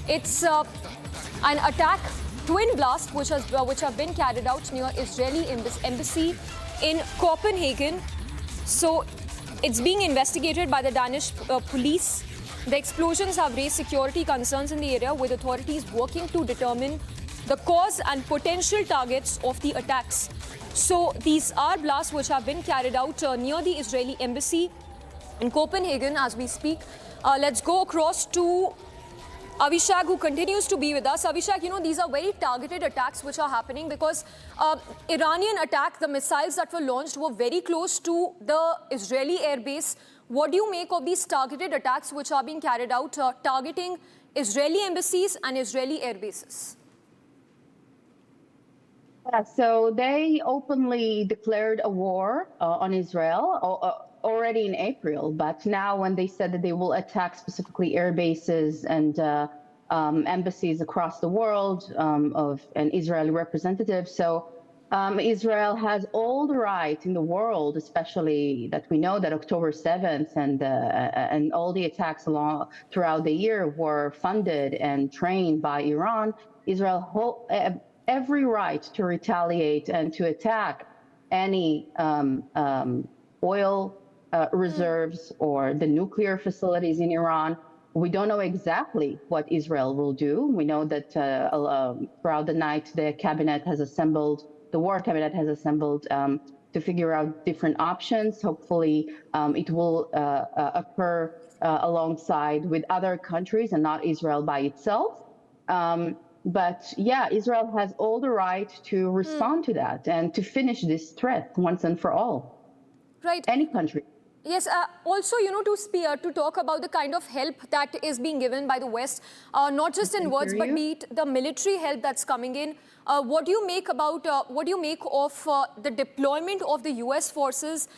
It's an attack, twin blast, which have been carried out near Israeli embassy in Copenhagen. So it's being investigated by the Danish police. The explosions have raised security concerns in the area, with authorities working to determine the cause and potential targets of the attacks. So these are blasts which have been carried out near the Israeli embassy in Copenhagen as we speak. Let's go across to Avishag, who continues to be with us. Avishag, these are very targeted attacks which are happening because Iranian attack, the missiles that were launched were very close to the Israeli airbase. What do you make of these targeted attacks which are being carried out, targeting Israeli embassies and Israeli air bases? Yeah, so they openly declared a war on Israel already in April, but now when they said that they will attack specifically air bases and embassies across the world of an Israeli representative. So Israel has all the right in the world, especially that we know that October 7th and all the attacks throughout the year were funded and trained by Iran. Israel every right to retaliate and to attack any oil reserves or the nuclear facilities in Iran. We don't know exactly what Israel will do. We know that throughout the night, the war cabinet has assembled to figure out different options. Hopefully, it will occur alongside with other countries and not Israel by itself. But yeah, Israel has all the right to respond to that and to finish this threat once and for all. Right. Any country. Yes, also, to talk about the kind of help that is being given by the West, not just in words, but be it the military help that's coming in. What do you make of the deployment of the U.S. forces,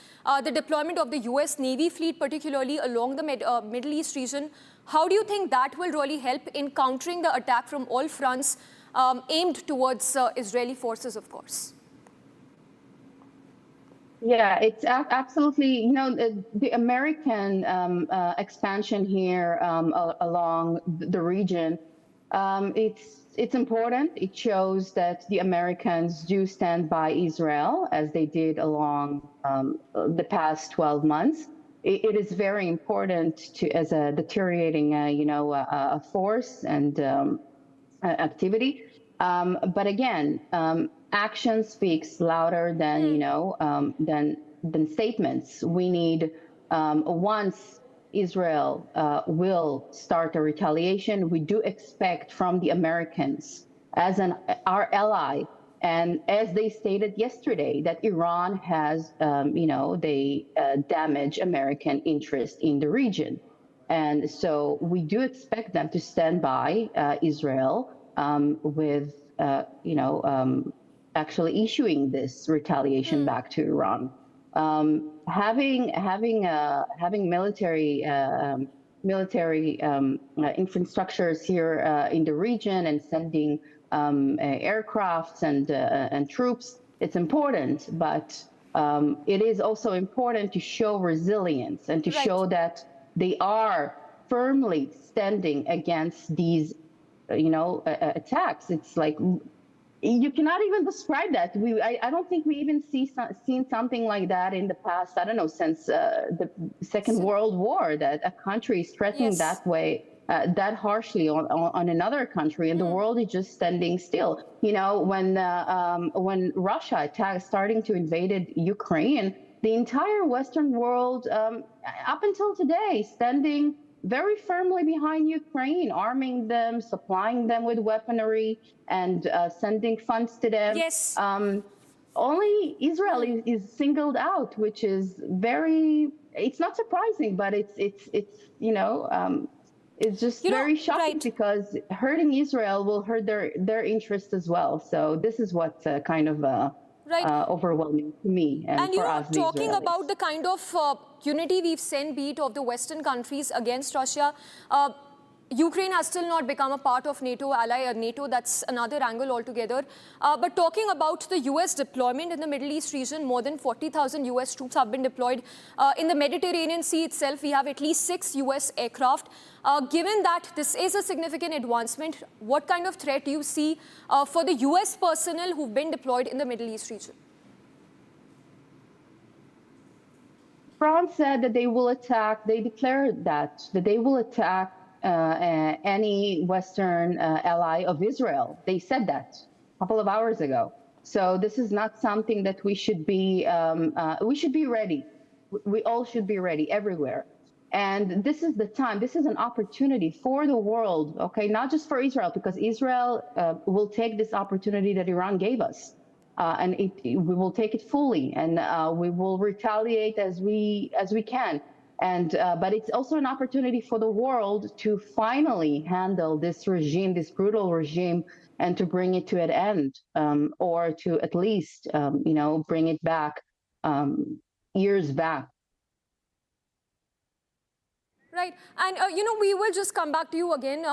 the deployment of the U.S. Navy fleet, particularly along the Middle East region? How do you think that will really help in countering the attack from all fronts aimed towards Israeli forces, of course? Yeah, it's absolutely, the American expansion here along the region, it's important. It shows that the Americans do stand by Israel, as they did along the past 12 months. It is very important as a deteriorating, a force and activity. But again, action speaks louder than than statements. We need once Israel will start a retaliation, we do expect from the Americans as our ally, and as they stated yesterday, that Iran has they damage American interest in the region, and so we do expect them to stand by Israel with actually issuing this retaliation back to Iran. Having military infrastructures here in the region and sending aircrafts and troops, it's important, but it is also important to show resilience and to show that they are firmly standing against these attacks. It's like, you cannot even describe that. I don't think we even seen something like that in the past, I don't know, since the Second World War, that a country is threatening that way, that harshly on another country, and the world is just standing still. When Russia starting to invade Ukraine, the entire Western world, up until today, standing very firmly behind Ukraine, arming them, supplying them with weaponry, and sending funds to them. Yes. Only Israel is singled out, which is it's not surprising, but it's just very shocking, because hurting Israel will hurt their interest as well. So this is what's kind of overwhelming to me and for us, the talking Israelis. About the kind of unity we've seen, be it of the Western countries against Russia, Ukraine has still not become a part of NATO ally, or NATO, that's another angle altogether. But talking about the US deployment in the Middle East region, more than 40,000 US troops have been deployed. In the Mediterranean Sea itself, we have at least 6 US aircraft. Given that this is a significant advancement, what kind of threat do you see for the US personnel who've been deployed in the Middle East region? France said that they will attack, they declared that they will attack any Western ally of Israel. They said that a couple of hours ago. So this is not something that we should be ready. We all should be ready everywhere. And this is the time, this is an opportunity for the world, okay, not just for Israel, because Israel will take this opportunity that Iran gave us. And we will take it fully, and we will retaliate as we can. And but it's also an opportunity for the world to finally handle this regime, this brutal regime, and to bring it to an end, or to at least bring it back years back. Right. And, we will just come back to you again.